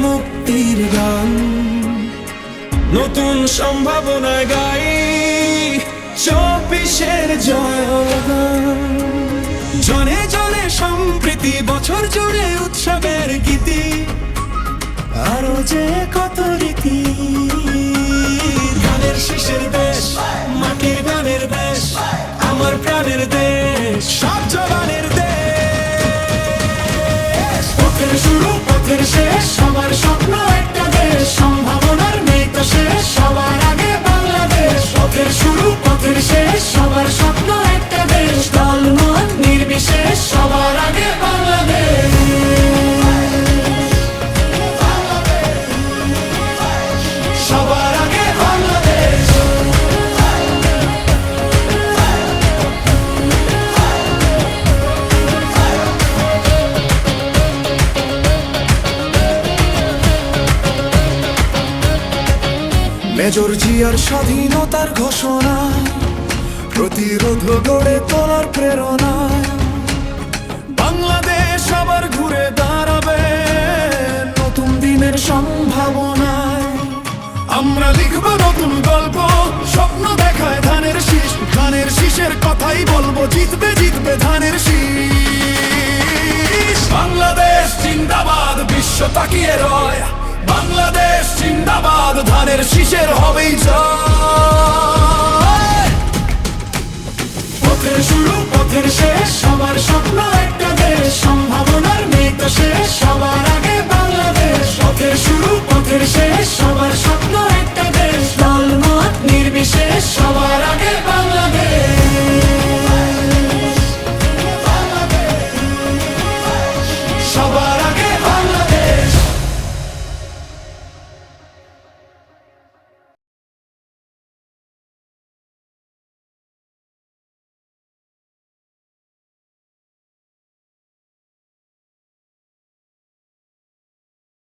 মুক্তির গান, নতুন সম্ভাবনায় গাই 24-এর জয়গান। জনে জনে সম্প্রীতি, বছর জুড়ে উৎসবের গীতি, আরো যে কত রীতি। গানের শেষের দেশ, মাটির গানের দেশ, আমার প্রাণের দেশ, সব জবানের দেশ। পথের শুরু পথের শেষ, সবার স্বপ্ন একটা দেশ, সম্ভাবনার নেই তো শেষ, সবার আগে বাংলাদেশ। পথের শুরু পথের শেষ, সবার স্বপ্ন একটা দেশ, দল মত নির্বিশেষ, সবার আগে বাংলাদেশ। সবার আগে বাংলাদেশ। মেজর জিয়ার স্বাধীনতার ঘোষণা, প্রতিরোধ গড়ে তোলার প্রেরণা, বাংলাদেশ আবার ঘুরে দাঁড়াবে নতুন দিনের সম্ভাবনায়। আমরা লিখব নতুন গল্প, স্বপ্ন দেখায় ধানের শীষ, ধানের শীষের কথাই বলবো, জিতবে জিতবে ধানের শীষ। বাংলাদেশ জিন্দাবাদ, বিশ্ব তাকিয়ে রয়, বাংলাদেশ জিন্দাবাদ, ধানের শীষের হবেই জয়।